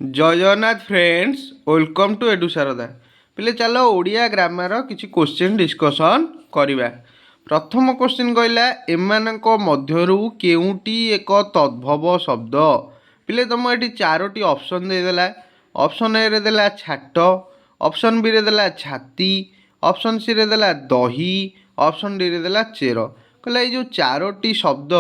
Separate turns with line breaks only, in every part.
जय Jagannath friends welcome to एडु Sharda पिले चलो ओडिया ग्रामर किसी क्वेश्चन डिस्कसन करवा। प्रथम क्वेश्चन कहला एमानक मध्यरु केउटी एक तद्भव शब्द। पिले तुम ये चारोटी ऑप्शन देदेला। ऑप्शन ए रे देला छाट, ऑप्शन बी रे देला छाती, ऑप्शन सी रे देला दही, ऑप्शन डी रे देला चेर। कहला ये जो चारोटी शब्द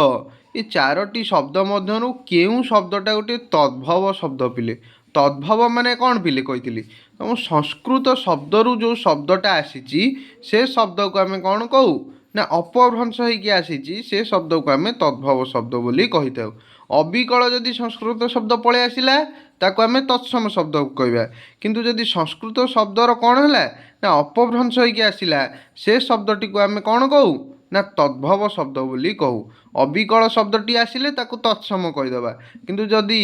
ये चारोटी शब्द मध्यरु केउं शब्दटा गोटे तद्भव शब्द पिले। तद्भव माने कौन पिले कही तुम संस्कृत शब्दरू जो शब्दटा आसी से शब्द को आम कौन कहू ना अपभ्रंश होगी आसी से शब्द को आम तद्भव शब्द बोली कही था। अविकल जदि संस्कृत शब्द पलि आसला ताको आम तत्सम शब्द कहवा, किंतु जदि संस्कृत शब्दर कौन है ना अपभ्रंश होगी आसला से शब्दटी को आम कौन कहू ना तद्भव शब्द बोली कहू। अविकल शब्दटी आसिले ताको तत्सम कहीदेवा, किंतु जदि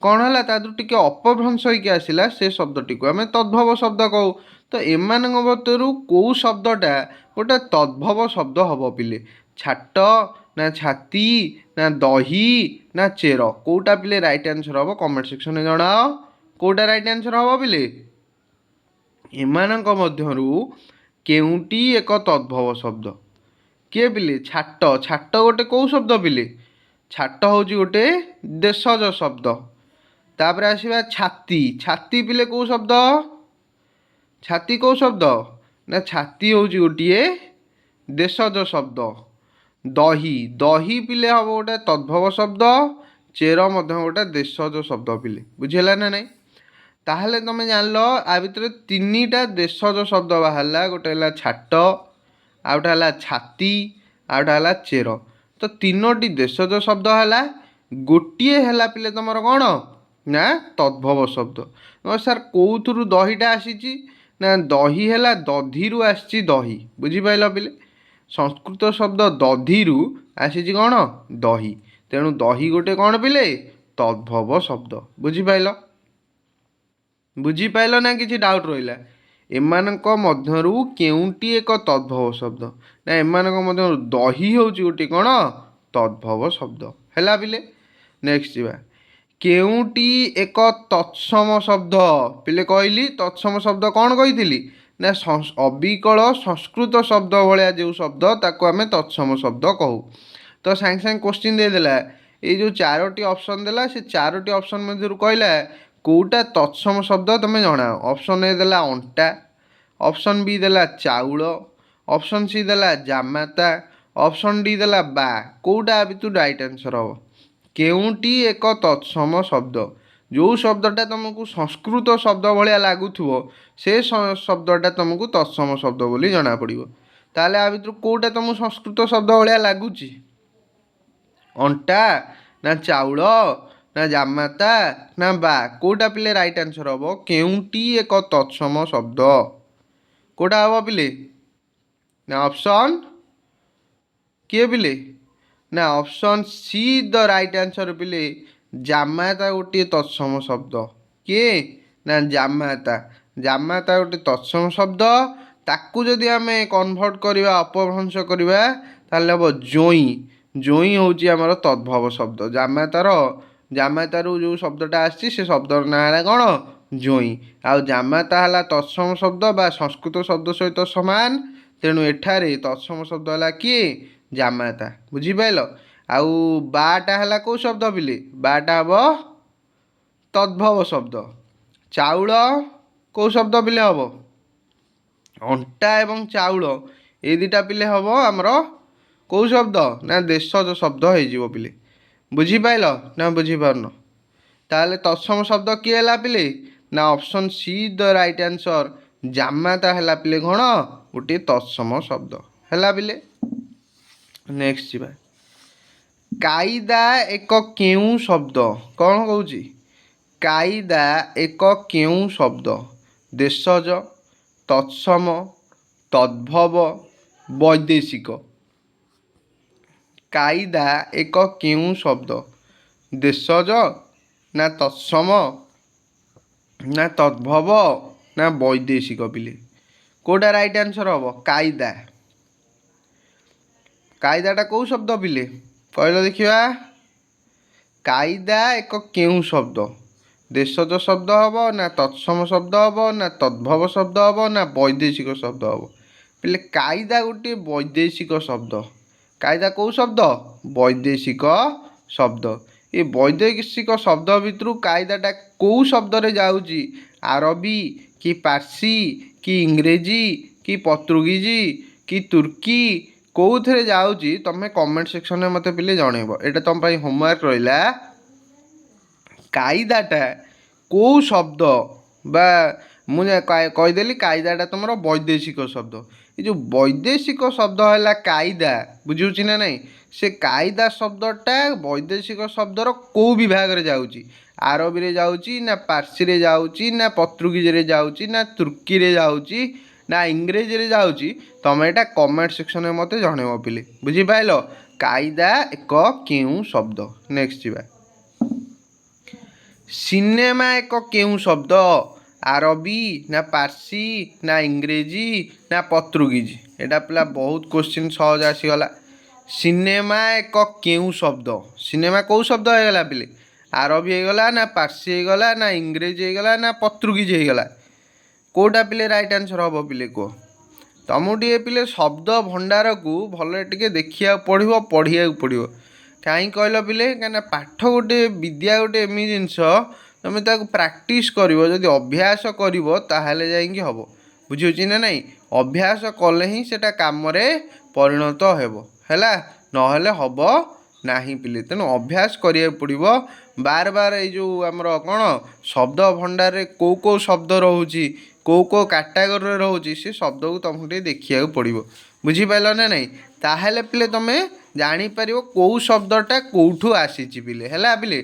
कौन है तादू टी अपभ्रंश होगी आसला से शब्दटी को आम तद्भव शब्द कहू। तो एमान मध्यरु कौ शब्दटा गोटे तद्भव शब्द हम पिले? छाट ना छाती ना दही ना चेर, कौटा पिले राइट आंसर हम? कमेंट सेक्शन में जनाओ कौटा राइट आंसर हम पिले? एमानक मध्यरु केउटी एक तद्भव शब्द किए पिले? छाट। छाट गोटे कौ शब्द पिले? छाट हूँ गोटे देशज शब्द। तापर आसवा छाती। छाती पिले कौ शब्द? छाती कौ शब्द ना छाती हूँ गोटे देशज शब्द। दही। दही पिले हम गोटे तद्भव शब्द। चेर गोटे देशज शब्द पिले। बुझेगा ना नहीं? ताहले तुम जान लो आ भितर तीनटा देशज शब्द बाहर। गोटे है छाट, आ गोटे है छाती, आ गोटे है चेर। तो तीनोटी देशज शब्द है। गोटे है पिले तुमर कौन ना तद्भव शब्द। सर कौथु दहीटा आसी ना दही है दधि आसी दही। बुझिपाल पिले? संस्कृत शब्द दधि आसी कौन दही, तेणु दही गोटे कौन पिले तद्भव शब्द। बुझिपाल? बुझिपाल ना किसी डाउट रहा? एमानक मध्यरु केउटी एक तद्भव शब्द ना एमानक मध्यरु दही हूँ गोटे कौन तद्भव शब्द है पिले। नेक्स्ट जीवा केउटी एक तत्सम शब्द पिले कहली। तत्सम शब्द कौन कही ना अविकल संस्कृत शब्द भाया जो शब्द ताको आम तत्सम शब्द कहू। तो सांगे सांगे क्वेश्चन देदेला ये जो चारोटी ऑप्शन देला से चारोटी ऑप्शन मध्य कहला कौटा तत्सम शब्द तुम जनाओ। ऑप्शन ए देला अंटा, ऑप्शन बी देला चाउल, ऑप्शन सी देला जामाता, ऑप्शन डी देला बा। कौटा तू राइट आंसर हम? केउटी एक तत्सम शब्द जो शब्दटा तुमको संस्कृत शब्द भाया लगुव से शब्दटा तुमको तत्सम शब्द बोली जना पड़ो। ताले आ भितर कौटा तुम संस्कृत शब्द भाया लगुच? अंटा ना चाउल ना जामाता ना बा? कौटा पिले राइट आंसर हम? केउटी एक तत्सम शब्द कौटा हम पिले ना ऑप्शन किए पिले ना option C the right answer पिले। जामाता गोटे तत्सम शब्द किए ना जामाता। जामाता गोटे तत्सम शब्द ताकू जदि आम कन्वर्ट करवा अपभ्रंश करवा ताले हम जोई। जोई हूँ आमर तद्भव शब्द। जामातारू जो शब्दटा आसी से शब्दर ना है कौन जोई। आ जामाता है तत्सम शब्द बा संस्कृत शब्द सहित सामान, तेणु एठारे तत्सम शब्द है किए जामाता। बुझिपाल? आउ बाटा है कौ शब्द पिले? बाटा हम तद्भव शब्द। चाउल कौ शब्द पिले हम? अंटा एवं चाउल ये दुटा पिले हम आमर कौ शब्द ना देशज शब्द हो पिले। बुझिपाल ना बुझिपारन? ताले तत्सम शब्द किए है पिले ना option C the right answer. जामाता है पिले कौन गोटे तत्सम शब्द है पिले। नेक्स्ट जीवा कायदा एक केउं शब्द कौन कहूँ? कायदा एक केउं शब्द? देशज, तत्सम, तद्भव, वैदेशिक। कायदा एक केउं शब्द? देशज ना तत्सम ना तद्भव ना वैदेशिक पिले? कौटा राइट आंसर हम? कायदा। कायदाटा कौ शब्द पिले कहल देखा? कायदा एक केउं शब्द? ଦେଶଜ ଶବ୍ଦ ହେବ ନା ତତ୍ସମ ଶବ୍ଦ ହେବ ନା ତଦ୍ଭବ ଶବ୍ଦ ହେବ ନା ବୈଦେଶିକ ଶବ୍ଦ ହେବ? ପିଲେ କାଇଦା ଗୋଟିଏ ବୈଦେଶିକ ଶବ୍ଦ। କାଇଦା କେଉଁ ଶବ୍ଦ? ବୈଦେଶିକ ଶବ୍ଦ। ଏ ବୈଦେଶିକ ଶବ୍ଦ ଭିତରୁ କାଇଦାଟା କେଉଁ ଶବ୍ଦରେ ଯାଉଛି? ଆରବୀ କି ପାର୍ସି କି ଇଂରେଜୀ କି ପର୍ତ୍ତୁଗୀଜ କି ତୁର୍କୀ କେଉଁଥିରେ ଯାଉଛି ତମେ କମେଣ୍ଟ ସେକ୍ସନରେ ମୋତେ ପିଲେ ଜଣେଇବ। ଏଇଟା ତମ ପାଇଁ ହୋମୱାର୍କ ରହିଲା। କାଇଦାଟା କେଉଁ ଶବ୍ଦ ବା ମୁଁ କହିଦେଲି କାଇଦାଟା ତୁମର ବୈଦେଶିକ ଶବ୍ଦ। ଏ ଯେଉଁ ବୈଦେଶିକ ଶବ୍ଦ ହେଲା କାଇଦା, ବୁଝୁଛି ନା ନାହିଁ? ସେ କାଇଦା ଶବ୍ଦଟା ବୈଦେଶିକ ଶବ୍ଦର କେଉଁ ବିଭାଗରେ ଯାଉଛି? ଆରବୀରେ ଯାଉଛି ନା ପାର୍ସିରେ ଯାଉଛି ନା ପର୍ତ୍ତୁଗୀଜରେ ଯାଉଛି ନା ତୁର୍କୀରେ ଯାଉଛି ନା ଇଂରେଜୀରେ ଯାଉଛି? ତମେ ଏଇଟା କମେଣ୍ଟ ସେକ୍ସନରେ ମୋତେ ଜଣେଇବ ପିଲେ। ବୁଝିପାରିଲ? କାଇଦା ଏକ କେଉଁ ଶବ୍ଦ? ନେକ୍ସଟ ଯିବା। ସିନେମା ଏକ କେଉଁ ଶବ୍ଦ? ଆରବୀ ନା ପାର୍ସି ନା ଇଂରେଜୀ ନା ପର୍ତ୍ତୁଗୀଜ? ଏଇଟା ପିଲା ବହୁତ କୋଶ୍ଚିନ୍ ସହଜ ଆସିଗଲା। ସିନେମା ଏକ କେଉଁ ଶବ୍ଦ? ସିନେମା କେଉଁ ଶବ୍ଦ ହେଇଗଲା ପିଲେ? ଆରବୀ ହେଇଗଲା ନା ପାର୍ସି ହେଇଗଲା ନା ଇଂରେଜୀ ହେଇଗଲା ନା ପର୍ତ୍ତୁଗୀଜ ହେଇଗଲା? କେଉଁଟା ପିଲେ ରାଇଟ୍ ଆନ୍ସର୍ ହେବ ପିଲେ କୁହ? ତମକୁ ଟିକେ ପିଲେ ଶବ୍ଦ ଭଣ୍ଡାରକୁ ଭଲରେ ଟିକେ ଦେଖିବାକୁ ପଡ଼ିବ, ପଢ଼ିବାକୁ ପଡ଼ିବ। କାହିଁକି କହିଲ ପିଲେ? କାହିଁକିନା ପାଠ ଗୋଟେ ବିଦ୍ୟା ଗୋଟେ ଏମିତି ଜିନିଷ, ତମେ ତାକୁ ପ୍ରାକ୍ଟିସ୍ କରିବ, ଯଦି ଅଭ୍ୟାସ କରିବ ତାହେଲେ ଯାଇକି ହେବ। ବୁଝିହେଉଛି ନା ନାହିଁ? ଅଭ୍ୟାସ କଲେ ହିଁ ସେଟା କାମରେ ପରିଣତ ହେବ, ହେଲା? ନହେଲେ ହେବ ନାହିଁ ପିଲେ। ତେଣୁ ଅଭ୍ୟାସ କରିବାକୁ ପଡ଼ିବ। ବାର ବାର ଏଇ ଯେଉଁ ଆମର କ'ଣ ଶବ୍ଦ ଭଣ୍ଡାରରେ କେଉଁ କେଉଁ ଶବ୍ଦ ରହୁଛି, କେଉଁ କେଉଁ କାଟାଗୋରୀରେ ରହୁଛି, ସେ ଶବ୍ଦକୁ ତୁମକୁ ଟିକେ ଦେଖିବାକୁ ପଡ଼ିବ। ବୁଝିପାରିଲ ନା ନାହିଁ? ତାହେଲେ ପିଲେ ତୁମେ ଜାଣିପାରିବ କେଉଁ ଶବ୍ଦଟା କେଉଁଠୁ ଆସିଛି ପିଲେ, ହେଲା ପିଲେ?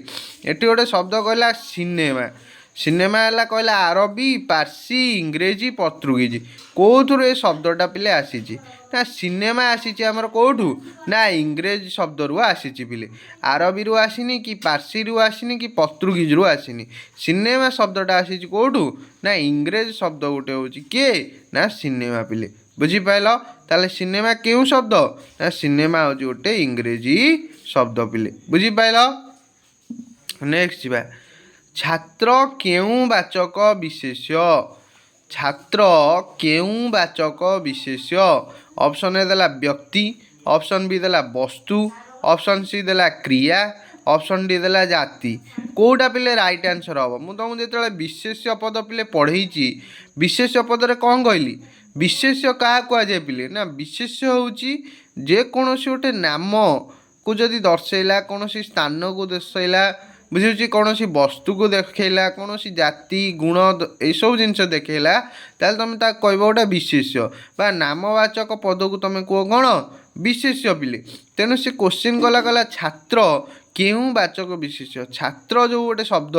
ଏଠି ଗୋଟେ ଶବ୍ଦ କହିଲା ସିନେମା। ସିନେମା ହେଲା କହିଲା ଆରବୀ ପାର୍ସି ଇଂରେଜୀ ପର୍ତ୍ତୁଗୀଜ। କେଉଁଥିରୁ ଏ ଶବ୍ଦଟା ପିଲେ ଆସିଛି? ନା ସିନେମା ଆସିଛି ଆମର କେଉଁଠୁ? ନା ଇଂରେଜ ଶବ୍ଦରୁ ଆସିଛି ପିଲେ। ଆରବୀରୁ ଆସିନି କି ପାର୍ସିରୁ ଆସିନି କି ପର୍ତ୍ତୁଗୀଜରୁ ଆସିନି। ସିନେମା ଶବ୍ଦଟା ଆସିଛି କେଉଁଠୁ? ନା ଇଂରେଜ ଶବ୍ଦ ଗୋଟେ ହେଉଛି କିଏ? ନା ସିନେମା ପିଲେ। ବୁଝିପାରିଲ? ତାହେଲେ ସିନେମା କେଉଁ ଶବ୍ଦ? ନା ସିନେମା ହେଉଛି ଗୋଟେ ଇଂରେଜୀ ଶବ୍ଦ ପିଲେ। ବୁଝିପାରିଲ? ନେକ୍ସଟ ଯିବା। ଛାତ୍ର କେଉଁ ବାଚକ ବିଶେଷ୍ୟ? ଛାତ୍ର କେଉଁ ବାଚକ ବିଶେଷ୍ୟ? ଅପସନ୍ ଏ ଦେଲା ବ୍ୟକ୍ତି, ଅପସନ୍ ବି ଦେଲା ବସ୍ତୁ, ଅପସନ୍ ସି ଦେଲା କ୍ରିୟା, ଅପସନ୍ ଡି ଦେଲା ଜାତି। କେଉଁଟା ପିଲେ ରାଇଟ୍ ଆନ୍ସର୍ ହେବ? ମୁଁ ତୁମକୁ ଯେତେବେଳେ ବିଶେଷ୍ୟ ପଦ ପିଲେ ପଢ଼େଇଛି, ବିଶେଷ୍ୟ ପଦରେ କ'ଣ କହିଲି? ବିଶେଷ୍ୟ କାହା କୁହାଯାଏ ପିଲେ? ନା ବିଶେଷ୍ୟ ହେଉଛି ଯେକୌଣସି ଗୋଟେ ନାମକୁ ଯଦି ଦର୍ଶାଇଲା, କୌଣସି ସ୍ଥାନକୁ ଦର୍ଶାଇଲା, ବୁଝୁଛି, କୌଣସି ବସ୍ତୁକୁ ଦେଖେଇଲା, କୌଣସି ଜାତି ଗୁଣ ଏଇସବୁ ଜିନିଷ ଦେଖେଇଲା, ତାହେଲେ ତୁମେ ତାକୁ କହିବ ଗୋଟେ ବିଶେଷ୍ୟ ବା ନାମବାଚକ ପଦକୁ ତୁମେ କୁହ କ'ଣ? ବିଶେଷ୍ୟ ପିଲେ। ତେଣୁ ସେ କୋଶ୍ଚିନ୍ ଗଲା ଛାତ୍ର କେଉଁ ବାଚକ ବିଶେଷ୍ୟ? ଛାତ୍ର ଯେଉଁ ଗୋଟେ ଶବ୍ଦ,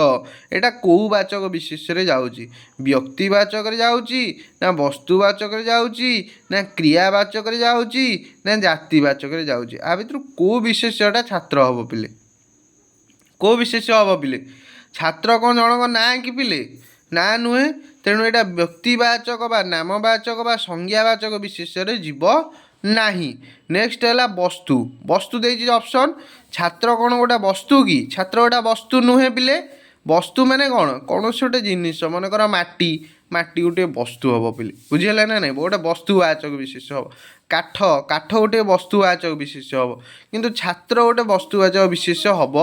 ଏଇଟା କେଉଁ ବାଚକ ବିଶେଷ୍ୟରେ ଯାଉଛି? ବ୍ୟକ୍ତି ବାଚକରେ ଯାଉଛି ନା ବସ୍ତୁ ବାଚକରେ ଯାଉଛି ନା କ୍ରିୟା ବାଚକରେ ଯାଉଛି ନା ଜାତି ବାଚକରେ ଯାଉଛି? ଆ ଭିତରୁ କେଉଁ ବିଶେଷ୍ୟଟା ଛାତ୍ର ହେବ ପିଲେ? କେଉଁ ବିଶେଷ୍ୟ ହେବ ପିଲେ? ଛାତ୍ର କ'ଣ ଜଣଙ୍କ ନାଁ କି ପିଲେ? ନାଁ ନୁହେଁ। ତେଣୁ ଏଇଟା ବ୍ୟକ୍ତିବାଚକ ବା ନାମବାଚକ ବା ସଂଜ୍ଞାବାଚକ ବିଶେଷ୍ୟରେ ଯିବ ନାହିଁ। ନେକ୍ସଟ ହେଲା ବସ୍ତୁ। ବସ୍ତୁ ଦେଇଛି ଅପସନ୍। ଛାତ୍ର କ'ଣ ଗୋଟେ ବସ୍ତୁ କି? ଛାତ୍ର ଗୋଟେ ବସ୍ତୁ ନୁହେଁ ପିଲେ। ବସ୍ତୁ ମାନେ କ'ଣ? କୌଣସି ଗୋଟେ ଜିନିଷ, ମନେକର ମାଟି, ମାଟି ଗୋଟିଏ ବସ୍ତୁ ହେବ ପିଲେ। ବୁଝିହେଲା ନା ନାହିଁ? ଗୋଟେ ବସ୍ତୁବାଚକ ବିଶେଷ୍ୟ ହେବ। କାଠ, କାଠ ଗୋଟିଏ ବସ୍ତୁବାଚକ ବିଶେଷ୍ୟ ହେବ। କିନ୍ତୁ ଛାତ୍ର ଗୋଟେ ବସ୍ତୁବାଚକ ବିଶେଷ୍ୟ ହେବ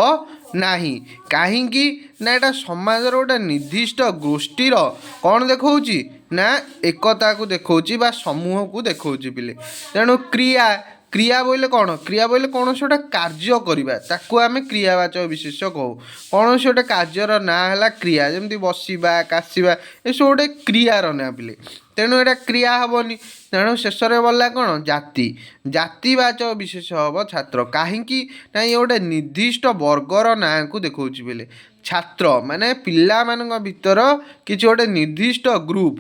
ନାହିଁ। କାହିଁକି? ନା ଏଇଟା ସମାଜର ଗୋଟେ ନିର୍ଦ୍ଦିଷ୍ଟ ଗୋଷ୍ଠୀର କ'ଣ ଦେଖାଉଛି? ନା ଏକତାକୁ ଦେଖାଉଛି ବା ସମୂହକୁ ଦେଖାଉଛି ପିଲେ। ତେଣୁ କ୍ରିୟା, କ୍ରିୟା ବୋଇଲେ କ'ଣ? କ୍ରିୟା ବୋଇଲେ କୌଣସି ଗୋଟେ କାର୍ଯ୍ୟ କରିବା, ତାକୁ ଆମେ କ୍ରିୟାବାଚକ ବିଶେଷ୍ୟ କହୁ। କୌଣସି ଗୋଟେ କାର୍ଯ୍ୟର ନାଁ ହେଲା କ୍ରିୟା, ଯେମିତି ବସିବା, କାଶିବା, ଏସବୁ ଗୋଟେ କ୍ରିୟାର ନାଁ ପିଲେ। ତେଣୁ ଏଇଟା କ୍ରିୟା ହେବନି। ତେଣୁ ଶେଷରେ ବଳିଲା କ'ଣ? ଜାତି। ଜାତିବାଚକ ବିଶେଷ୍ୟ ହେବ ଛାତ୍ର। କାହିଁକି? ନା ଇଏ ଗୋଟେ ନିର୍ଦ୍ଦିଷ୍ଟ ବର୍ଗର ନାଁକୁ ଦେଖାଉଛି ପିଲେ। ଛାତ୍ର ମାନେ ପିଲାମାନଙ୍କ ଭିତର କିଛି ଗୋଟେ ନିର୍ଦ୍ଦିଷ୍ଟ ଗ୍ରୁପ,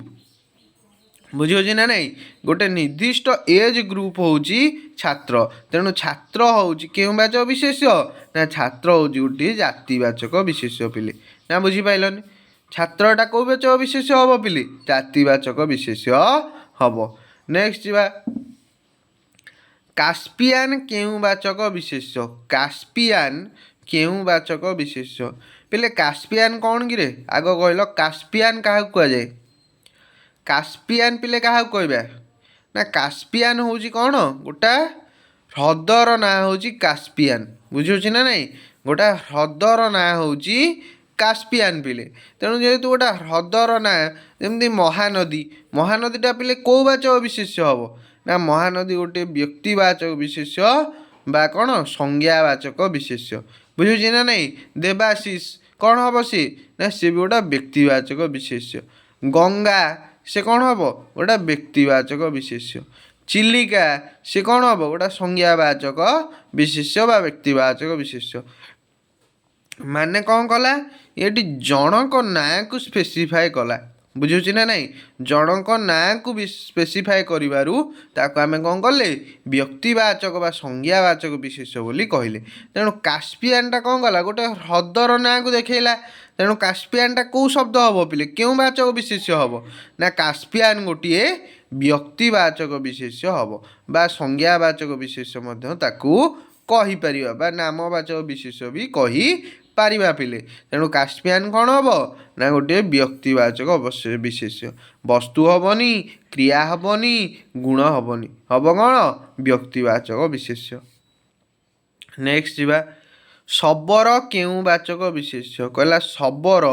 ବୁଝିହେଉଛି ନା ନାହିଁ? ଗୋଟେ ନିର୍ଦ୍ଦିଷ୍ଟ ଏଜ୍ ଗ୍ରୁପ ହେଉଛି ଛାତ୍ର। ତେଣୁ ଛାତ୍ର ହେଉଛି କେଉଁ ବାଚକ ବିଶେଷ୍ୟ? ନା ଛାତ୍ର ହେଉଛି ଗୋଟିଏ ଜାତିବାଚକ ବିଶେଷ୍ୟ ପିଲେ। ନା ବୁଝିପାରିଲନି? ଛାତ୍ରଟା କେଉଁ ବାଚକ ବିଶେଷ୍ୟ ହେବ ପିଲେ? ଜାତିବାଚକ ବିଶେଷ୍ୟ ହେବ। ନେକ୍ସଟ ଯିବା। କାସ୍ପିଆନ କେଉଁ ବାଚକ ବିଶେଷ୍ୟ? କାସ୍ପିଆନ କେଉଁ ବାଚକ ବିଶେଷ୍ୟ? ପିଲେ କାସ୍ପିଆନ୍ କ'ଣ କିରେ ଆଗ କହିଲ କାସ୍ପିଆନ୍ କାହାକୁ କୁହାଯାଏ? କାସ୍ପିଆନ୍ ପିଲେ କାହାକୁ କହିବା ନା କାସ୍ପିଆନ୍ ହେଉଛି କ'ଣ ଗୋଟା ହ୍ରଦର ନାଁ ହେଉଛି କାସ୍ପିଆନ୍। ବୁଝିହେଉଛି ନା ନାହିଁ? ଗୋଟା ହ୍ରଦର ନାଁ ହେଉଛି କାସ୍ପିଆନ୍ ପିଲେ। ତେଣୁ ଯେହେତୁ ଗୋଟା ହ୍ରଦର ନାଁ ଯେମିତି ମହାନଦୀ, ମହାନଦୀଟା ପିଲେ କେଉଁ ବାଚକ ବିଶେଷ୍ୟ ହେବ ନା ମହାନଦୀ ଗୋଟିଏ ବ୍ୟକ୍ତିବାଚକ ବିଶେଷ୍ୟ ବା କ'ଣ ସଂଜ୍ଞାବାଚକ ବିଶେଷ୍ୟ। ବୁଝୁଛି ନା ନାହିଁ? ଦେବାଶିଷ କ'ଣ ହେବ ସିଏ ନା ସିଏ ବି ଗୋଟା ବ୍ୟକ୍ତିବାଚକ ବିଶେଷ୍ୟ। ଗଙ୍ଗା ସେ କ'ଣ ହେବ ଗୋଟା ବ୍ୟକ୍ତିବାଚକ ବିଶେଷ୍ୟ। ଚିଲିକା ସେ କ'ଣ ହେବ ଗୋଟା ସଂଜ୍ଞାବାଚକ ବିଶେଷ୍ୟ ବା ବ୍ୟକ୍ତିବାଚକ ବିଶେଷ୍ୟ। ମାନେ କ'ଣ କଲା ଏଠି ଜଣଙ୍କ ନାଁକୁ ସ୍ପେସିଫାଏ କଲା। ବୁଝୁଛି ନା ନାହିଁ? ଜଣଙ୍କ ନାଁକୁ ସ୍ପେସିଫାଏ କରିବାରୁ ତାକୁ ଆମେ କ'ଣ କଲେ ବ୍ୟକ୍ତିବାଚକ ବା ସଂଜ୍ଞାବାଚକ ବିଶେଷ୍ୟ ବୋଲି କହିଲେ। ତେଣୁ କାସ୍ପିଆନ୍ଟା କ'ଣ କଲା ଗୋଟେ ହ୍ରଦର ନାଁକୁ ଦେଖେଇଲା। ତେଣୁ କାସ୍ପିଆନ୍ଟା କେଉଁ ଶବ୍ଦ ହେବ ପିଲେ କେଉଁ ବାଚକ ବିଶେଷ୍ୟ ହେବ ନା କାସ୍ପିଆନ୍ ଗୋଟିଏ ବ୍ୟକ୍ତିବାଚକ ବିଶେଷ୍ୟ ହେବ ବା ସଂଜ୍ଞାବାଚକ ବିଶେଷ୍ୟ ମଧ୍ୟ ତାକୁ କହିପାରିବା ବା ନାମବାଚକ ବିଶେଷ୍ୟ ବି କହିପାରିବା ପିଲେ। ତେଣୁ କାସ୍ପିଆନ୍ କ'ଣ ହେବ ନା ଗୋଟିଏ ବ୍ୟକ୍ତିବାଚକ ବିଶେଷ୍ୟ। ବସ୍ତୁ ହେବନି, କ୍ରିୟା ହେବନି, ଗୁଣ ହେବନି, ହେବ କ'ଣ ବ୍ୟକ୍ତିବାଚକ ବିଶେଷ୍ୟ। ନେକ୍ସଟ ଯିବା ଶବର କେଉଁ ବାଚକ ବିଶେଷ୍ୟ କହିଲା ଶବର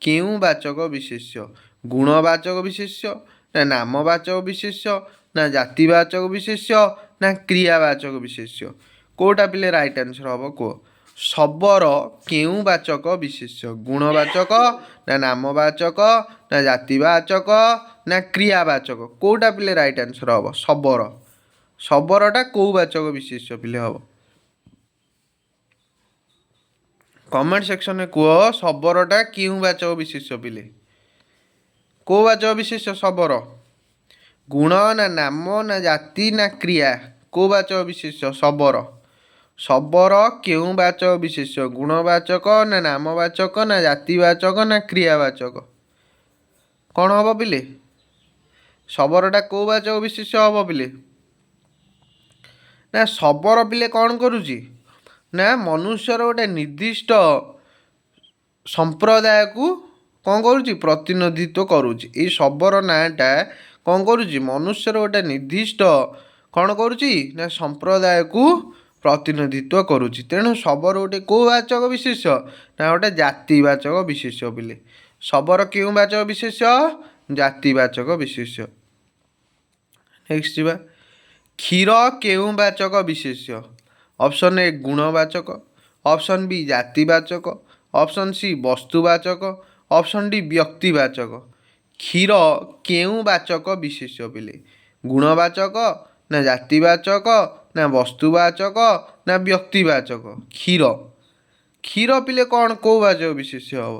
କେଉଁ ବାଚକ ବିଶେଷ୍ୟ ଗୁଣବାଚକ ବିଶେଷ୍ୟ ନା ନାମବାଚକ ବିଶେଷ୍ୟ ନା ଜାତିବାଚକ ବିଶେଷ୍ୟ ନା କ୍ରିୟାବାଚକ ବିଶେଷ୍ୟ। କେଉଁଟା ପିଲେ ରାଇଟ୍ ଆନ୍ସର ହେବ କୁହ? ଶବର କେଉଁ ବାଚକ ବିଶେଷ୍ୟ ଗୁଣବାଚକ ନା ନାମବାଚକ ନା ଜାତିବାଚକ ନା କ୍ରିୟାବାଚକ। କେଉଁଟା ପିଲେ ରାଇଟ୍ ଆନ୍ସର ହେବ? ଶବର। ଶବରଟା କେଉଁ ବାଚକ ବିଶେଷ୍ୟ ପିଲେ ହେବ? କମେଣ୍ଟ ସେକ୍ସନରେ କୁହ ଶବରଟା କେଉଁ ବାଚକ ବିଶେଷ୍ୟ ପିଲେ? କେଉଁ ବାଚକ ବିଶେଷ୍ୟ ଶବର? ଗୁଣ ନା ନାମ ନା ଜାତି ନା କ୍ରିୟା? କେଉଁ ବାଚକ ବିଶେଷ୍ୟ ଶବର? ଶବର କେଉଁ ବାଚକ ବିଶେଷ୍ୟ ଗୁଣବାଚକ ନା ନାମବାଚକ ନା ଜାତିବାଚକ ନା କ୍ରିୟାବାଚକ? କ'ଣ ହେବ ପିଲେ? ଶବରଟା କେଉଁ ବାଚକ ବିଶେଷ୍ୟ ହେବ ପିଲେ? ନା ଶବର ପିଲେ କ'ଣ କରୁଛି ନା ମନୁଷ୍ୟର ଗୋଟେ ନିର୍ଦ୍ଦିଷ୍ଟ ସମ୍ପ୍ରଦାୟକୁ କ'ଣ କରୁଛି ପ୍ରତିନିଧିତ୍ୱ କରୁଛି। ଏଇ ଶବର ନାଁଟା କ'ଣ କରୁଛି ମନୁଷ୍ୟର ଗୋଟେ ନିର୍ଦ୍ଦିଷ୍ଟ କ'ଣ କରୁଛି ନା ସମ୍ପ୍ରଦାୟକୁ ପ୍ରତିନିଧିତ୍ୱ କରୁଛି। ତେଣୁ ଶବର ଗୋଟେ କେଉଁ ବାଚକ ବିଶେଷ୍ୟ ନା ଗୋଟେ ଜାତିବାଚକ ବିଶେଷ୍ୟ ପିଲେ। ଶବର କେଉଁ ବାଚକ ବିଶେଷ୍ୟ ଜାତିବାଚକ ବିଶେଷ୍ୟ। ନେକ୍ସଟ ଯିବା କ୍ଷୀର କେଉଁ ବାଚକ ବିଶେଷ୍ୟ? ଅପସନ୍ ଏ ଗୁଣବାଚକ, ଅପସନ୍ ବି ଜାତିବାଚକ, ଅପସନ୍ ସି ବସ୍ତୁବାଚକ, ଅପସନ୍ ଡି ବ୍ୟକ୍ତିବାଚକ। କ୍ଷୀର କେଉଁ ବାଚକ ବିଶେଷ୍ୟ ପିଲେ? ଗୁଣବାଚକ ନା ଜାତିବାଚକ ନା ବସ୍ତୁବାଚକ ନା ବ୍ୟକ୍ତିବାଚକ? କ୍ଷୀର କ୍ଷୀର ପିଲେ କ'ଣ କେଉଁ ବାଚକ ବିଶେଷ୍ୟ ହେବ?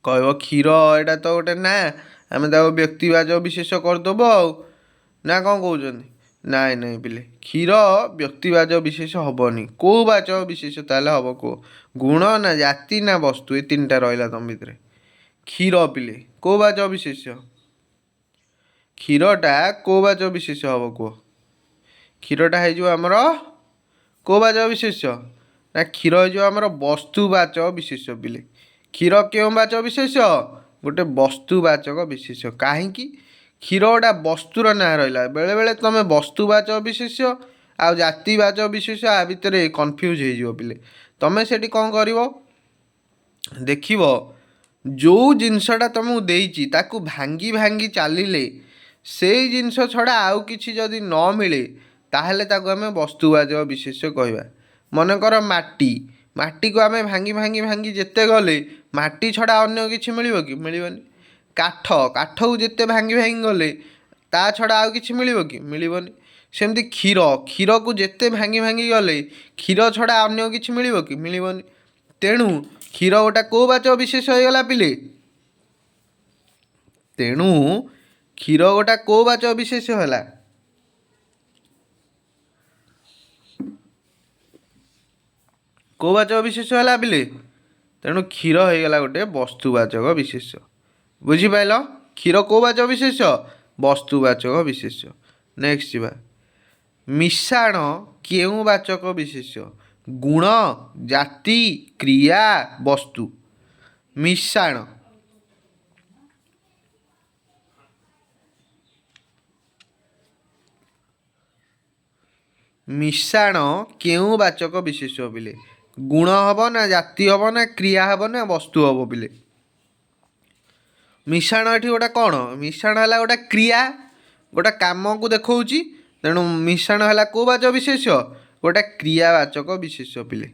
କହିବ କ୍ଷୀର ଏଇଟା ତ ଗୋଟେ ନା ଆମେ ତାକୁ ବ୍ୟକ୍ତିବାଚକ ବିଶେଷ୍ୟ କରିଦେବୁ ଆଉ ନା କ'ଣ କହୁଛନ୍ତି? ନାଇଁ ନାଇଁ ପିଲେ କ୍ଷୀର ବ୍ୟକ୍ତିବାଚକ ବିଶେଷ୍ୟ ହେବନି। କେଉଁ ବାଚକ ବିଶେଷ୍ୟ ତାହେଲେ ହେବ କୁହ? ଗୁଣ ନା ଜାତି ନା ବସ୍ତୁ ଏ ତିନିଟା ରହିଲା ତମ ଭିତରେ। କ୍ଷୀର ପିଲେ କେଉଁ ବାଚକ ବିଶେଷ୍ୟ? କ୍ଷୀରଟା କେଉଁ ବାଚକ ବିଶେଷ୍ୟ ହେବ କୁହ? କ୍ଷୀରଟା ହେଇଯିବ ଆମର କେଉଁ ବାଚକ ବିଶେଷ୍ୟ ନା କ୍ଷୀର ହେଇଯିବ ଆମର ବସ୍ତୁବାଚକ ବିଶେଷ୍ୟ ପିଲେ। କ୍ଷୀର କେଉଁ ବାଚକ ବିଶେଷ୍ୟ ଗୋଟେ ବସ୍ତୁବାଚକ ବିଶେଷ୍ୟ। କାହିଁକି? କ୍ଷୀର ଗୋଟା ବସ୍ତୁର ନାଁ ରହିଲା। ବେଳେବେଳେ ତୁମେ ବସ୍ତୁବାଚକ ବିଶେଷ୍ୟ ଆଉ ଜାତିବାଚକ ବିଶେଷ୍ୟ ଆ ଭିତରେ କନଫ୍ୟୁଜ୍ ହେଇଯିବ ପିଲେ। ତୁମେ ସେଠି କ'ଣ କରିବ ଦେଖିବ ଯେଉଁ ଜିନିଷଟା ତୁମକୁ ଦେଇଛି ତାକୁ ଭାଙ୍ଗି ଭାଙ୍ଗି ଚାଲିଲେ ସେଇ ଜିନିଷ ଛଡ଼ା ଆଉ କିଛି ଯଦି ନ ମିଳେ ତାହେଲେ ତାକୁ ଆମେ ବସ୍ତୁବାଚକ ବିଶେଷ୍ୟ କହିବା। ମନେକର ମାଟିକୁ ଆମେ ଭାଙ୍ଗି ଭାଙ୍ଗି ଭାଙ୍ଗି ଯେତେ ଗଲେ ମାଟି ଛଡ଼ା ଅନ୍ୟ କିଛି ମିଳିବ କି? ମିଳିବନି। କାଠକୁ ଯେତେ ଭାଙ୍ଗି ଭାଙ୍ଗି ଗଲେ ତା ଛଡ଼ା ଆଉ କିଛି ମିଳିବ କି? ମିଳିବନି। ସେମିତି କ୍ଷୀରକୁ ଯେତେ ଭାଙ୍ଗି ଭାଙ୍ଗି ଗଲେ କ୍ଷୀର ଛଡ଼ା ଅନ୍ୟ କିଛି ମିଳିବ କି? ମିଳିବନି। ତେଣୁ କ୍ଷୀର ଗୋଟା କେଉଁ ବାଚକ ବିଶେଷ୍ୟ ହୋଇଗଲା ପିଲେ? ତେଣୁ କ୍ଷୀର ଗୋଟା କେଉଁ ବାଚକ ବିଶେଷ୍ୟ ହେଲା? କେଉଁ ବାଚକ ବିଶେଷ୍ୟ ହେଲା ପିଲେ? ତେଣୁ କ୍ଷୀର ହେଇଗଲା ଗୋଟେ ବସ୍ତୁବାଚକ ବିଶେଷ୍ୟ। ବୁଝିପାରିଲ? କ୍ଷୀର କେଉଁ ବାଚକ ବିଶେଷ୍ୟ? ବସ୍ତୁବାଚକ ବିଶେଷ୍ୟ। ନେକ୍ସଟ ଯିବା ମିଶାଣ କେଉଁ ବାଚକ ବିଶେଷ୍ୟ? ଗୁଣ, ଜାତି, କ୍ରିୟା, ବସ୍ତୁ। ମିଶାଣ ମିଶାଣ କେଉଁ ବାଚକ ବିଶେଷ ପିଲେ? ଗୁଣ ହବ ନା ଜାତି ହବ ନା କ୍ରିୟା ହବ ନା ବସ୍ତୁ ହବ ପିଲେ? ମିଶାଣ ଏଠି ଗୋଟେ କ'ଣ? ମିଶାଣ ହେଲା ଗୋଟେ କ୍ରିୟା, ଗୋଟେ କାମକୁ ଦେଖାଉଛି। ତେଣୁ ମିଶାଣ ହେଲା କେଉଁ ବାଚକ ବିଶେଷ? ଗୋଟେ କ୍ରିୟାବାଚକ ବିଶେଷ ପିଲେ।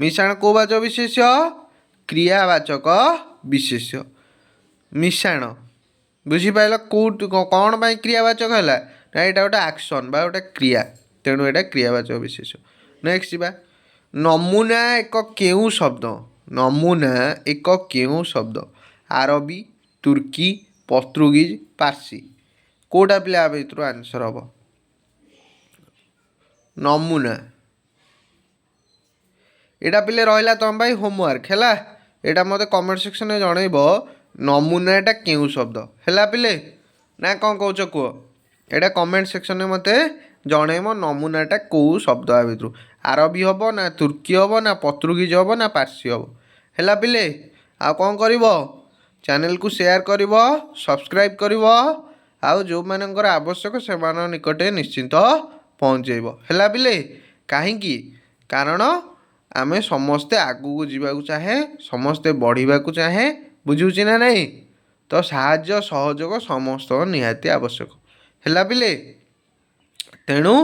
ମିଶାଣ କେଉଁ ବାଚକ ବିଶେଷ? କ୍ରିୟାବାଚକ ବିଶେଷ। ମିଶାଣ ବୁଝିପାରିଲ କେଉଁଠି କ'ଣ ପାଇଁ କ୍ରିୟାବାଚକ ହେଲା? ନା ଏଇଟା ଗୋଟେ ଆକ୍ସନ୍ ବା ଗୋଟେ କ୍ରିୟା, ତେଣୁ ଏଇଟା କ୍ରିୟାବାଚକ ବିଶେଷ। ନେକ୍ସଟ ଯିବା। ନମୁନା ଏକ କେଉଁ ଶବ୍ଦ? ନମୁନା ଏକ କେଉଁ ଶବ୍ଦ? ଆରବୀ, ତୁର୍କୀ, ପର୍ତ୍ତୁଗୀଜ, ପାର୍ସୀ। କେଉଁଟା ପିଲା ଆ ଭିତରୁ ଆନ୍ସର ହେବ? ନମୁନା। ଏଇଟା ପିଲେ ରହିଲା ତୁମ ପାଇଁ ହୋମୱାର୍କ ହେଲା। ଏଇଟା ମୋତେ କମେଣ୍ଟ ସେକ୍ସନରେ ଜଣେଇବ ନମୁନା ଏଟା କେଉଁ ଶବ୍ଦ ହେଲା ପିଲେ, ନା କ'ଣ କହୁଛ କୁହ? ଏଇଟା କମେଣ୍ଟ ସେକ୍ସନରେ ମୋତେ ଜଣେଇବ ନମୁନାଟା କେଉଁ ଶବ୍ଦ ଆ ଭିତରୁ। ଆରବୀ ହେବ ନା ତୁର୍କୀ ହେବ ନା ପର୍ତ୍ତୁଗୀଜ ହେବ ନା ପାର୍ସୀ ହେବ? ହେଲା ପିଲେ, ଆଉ କ'ଣ କରିବ? ଚ୍ୟାନେଲକୁ ସେୟାର କରିବ, ସବସ୍କ୍ରାଇବ୍ କରିବ, ଆଉ ଯେଉଁମାନଙ୍କର ଆବଶ୍ୟକ ସେମାନଙ୍କ ନିକଟରେ ନିଶ୍ଚିନ୍ତ ପହଞ୍ଚାଇବ। ହେଲା ପିଲେ, କାହିଁକି? କାରଣ ଆମେ ସମସ୍ତେ ଆଗକୁ ଯିବାକୁ ଚାହେଁ, ସମସ୍ତେ ବଢ଼ିବାକୁ ଚାହେଁ, ବୁଝୁଛି ନା ନାହିଁ? ତ ସାହାଯ୍ୟ ସହଯୋଗ ସମସ୍ତଙ୍କ ନିହାତି ଆବଶ୍ୟକ। ହେଲା ପିଲେ, ତେଣୁ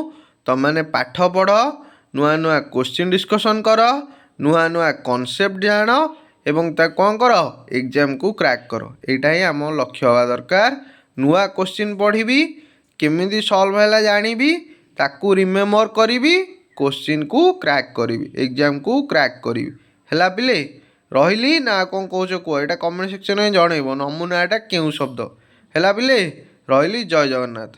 ତୁମମାନେ ପାଠ ପଢ଼, ନୂଆ ନୂଆ କୋଶ୍ଚିନ୍ ଡିସ୍କସନ୍ କର, ନୂଆ ନୂଆ କନସେପ୍ଟ ଜାଣ ଏବଂ ତାକୁ କ'ଣ କର? ଏକ୍ଜାମକୁ କ୍ରାକ୍ କର। ଏଇଟା ହିଁ ଆମ ଲକ୍ଷ୍ୟ ହେବା ଦରକାର। ନୂଆ କୋଶ୍ଚିନ୍ ପଢ଼ିବି, କେମିତି ସଲ୍ଭ ହେଲା ଜାଣିବି, ତାକୁ ରିମେମ୍ବର କରିବି, କୋଶ୍ଚିନ୍କୁ କ୍ରାକ୍ କରିବି, ଏକ୍ଜାମକୁ କ୍ରାକ୍ କରିବି। ହେଲା ପିଲେ, ରହିଲି ନା କ'ଣ କହୁଛ କୁହ? ଏଇଟା କମେଣ୍ଟ ସେକ୍ସନରେ ଜଣେଇବ ନମୁନା ଏଟା କେଉଁ ଶବ୍ଦ? ହେଲା ପିଲେ, ରହିଲି। ଜୟ ଜଗନ୍ନାଥ।